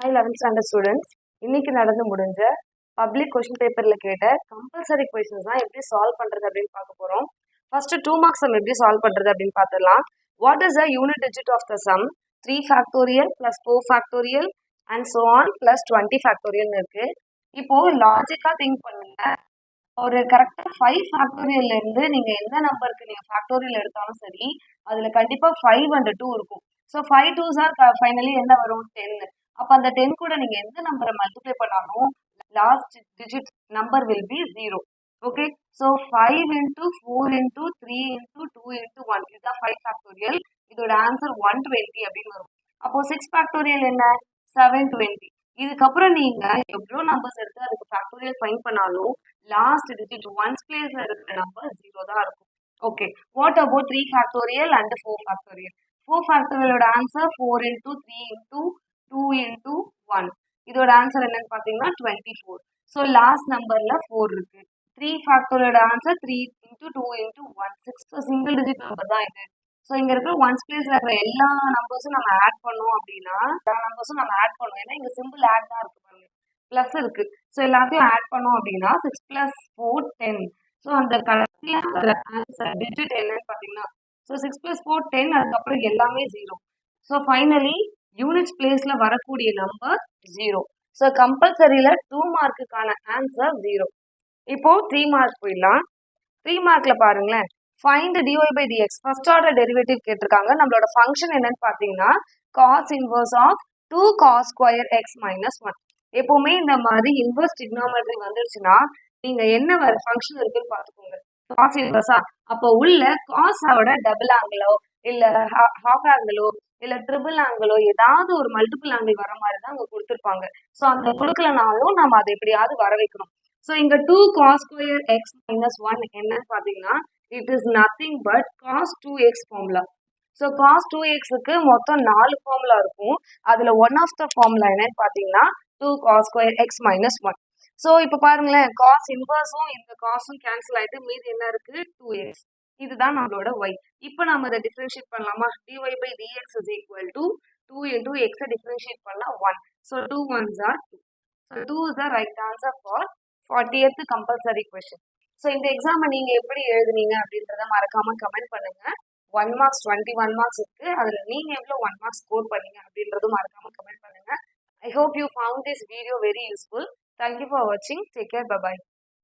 Hi 11th standard students. இன்னைக்கு நடந்து முடிஞ்ச பப்ளிக் கொஸ்டின் பேப்பர்ல கேட்ட கம்பல்சரி கொஸ்டின்ஸ் தான் எப்படி சால்வ் பண்றது அப்படின்னு பார்க்க போறோம். ஃபர்ஸ்ட் 2 மார்க்ஸ் சம் எப்படி சால்வ் பண்றது அப்படின்னு பார்த்துடலாம். What is the unit digit of the sum 3 factorial plus 4 factorial and so on plus 20 factorial இருக்கு. இப்போ லாஜிக்கா திங்க் பண்ணுங்க. ஒரு கரெக்டா 5 ஃபேக்டோரியல்ல இருந்து நீங்க எந்த நம்பருக்கு நீங்க ஃபேக்டோரியல் எடுத்தாலும் சரி, அதுல கண்டிப்பா 5 and 2 இருக்கும். ஸோ 5 2s ஆர் ஃபைனலி என்ன வரும் 10. அப்ப அந்த 10 கூட நீங்க எந்த நம்பரை மல்டிப்ளை பண்ணாலும் last digit number will be 0. Okay, so 5 into 4 into 3 into 2 into 1 இதுதான் 5 ஃபேக்டோரியல். இதோட ஆன்சர் 120 அப்படின்னு வரும். அப்போ 6 ஃபேக்டோரியல் என்ன 720. இதுக்கப்புறம் நீங்க எவ்வளோ நம்பர்ஸ் எடுத்து அதுக்கு ஃபேக்டோரியல் ஃபைண்ட் பண்ணாலும் லாஸ்ட் டிஜிட் ஒன்ஸ் பிளேஸ்ல இருக்கிற நம்பர் 0 தான் இருக்கும். Okay, what about 3 factorial and 4 factorial? 4 ஃபேக்டோரியலோட ஆன்சர் 4 into 3 into 2 into 1. இதோட ஆன்சர் என்னன்னு பாத்தீங்கன்னா 24. ஸோ லாஸ்ட் நம்பர்ல 4 இருக்கு. 3 ஃபேக்டோரியலோட answer 3 into 2 into 1 6. So single digit number தான் இது. ஸோ இங்க இருக்கிற ஒன்ஸ் பிளேஸ்ல இருக்கிற எல்லா நம்பர்ஸும் நம்ம ஆட் பண்ணோம் அப்படின்னா ஏன்னா இங்க சிம்பிள் ஆட் தான் இருக்கு பாருங்க, பிளஸ் இருக்கு. ஸோ எல்லாத்தையும் ஆட் பண்ணோம் அப்படின்னா 6 plus 4 10. ஸோ அந்த கடைசியா ஆன்சர் டிஜிட் என்னன்னு பாத்தீங்கன்னா ஸோ 6 plus 4 10. அதுக்கப்புறம் எல்லாமே 0. ஸோ ஃபைனலி யூனிட்ஸ் பிளேஸ்ல வரக்கூடிய நம்பர் 0. ஸோ கம்பல்சரியில 2 மார்க்குக்கான ஆன்சர் 0. இப்போ 3 மார்க் போயிடலாம். 3 மார்க்ல பாருங்களேன், find dy by dx first order derivative கேட்டிருக்காங்க. நம்மளோட ஃபங்க்ஷன் என்னன்னு பாத்தீங்கன்னா cos inverse of 2 cos square x minus 1. எப்பவுமே இந்த மாதிரி இன்வர்ஸ் டிக்னாமெட்ரி வந்துருச்சுன்னா நீங்க என்ன ஃபங்க்ஷன் இருக்குன்னு பாத்துக்கோங்க. cos இன்வர்ஸா, அப்போ உள்ள காஸோட டபுள் ஆங்கிளோ இல்ல ஹாஃப் ஆங்கிளோ இல்ல ட்ரிபிள் ஆங்கிளோ ஏதாவது ஒரு மல்டிபிள் ஆங்கிள் வர மாதிரி தான் அங்க கொடுத்துருப்பாங்க. ஸோ அந்த கொடுக்கலனாலும் நம்ம அதை எப்படியாவது வர வைக்கணும். ஸோ இங்க 2 cos ஸ்கொயர் x minus 1 என்னன்னு பாத்தீங்கன்னா it is nothing but cos 2x formula. So cos 2xக்கு மொத்தம் 4 ஃபார்முலா இருக்கும். அதுல ஒன் ஆஃப் த ஃபார்முலா என்னன்னு பாத்தீங்கன்னா 2 cos square x minus 1. So இப்போ பாருங்களேன், காஸ் இன்வர்ஸும் இந்த காசும் கேன்சல் ஆயிட்டு மீதி என்ன இருக்கு 2x. இதுதான் நம்மளோட y. இப்போ நம்ம அதை டிஃபரன்ஷியேட் பண்ணலாமா? dy by dx is equal to 2 into x differentiate பண்ணலாம் 1. So 2 ones are 2. So 2 is the right answer for 40th compulsory question. So இந்த எக்ஸாமை நீங்க எப்படி எழுதுனீங்க அப்படின்றத மறக்காம கமெண்ட் பண்ணுங்க. 1 marks 21 marks இருக்கு. அதுல நீங்க எவ்வளவு 1 marks ஸ்கோர் பண்ணீங்க அப்படின்றதும் மறக்காம கமெண்ட் பண்ணுங்க. I hope you found this video very useful. Thank you for watching. Take care. Bye bye.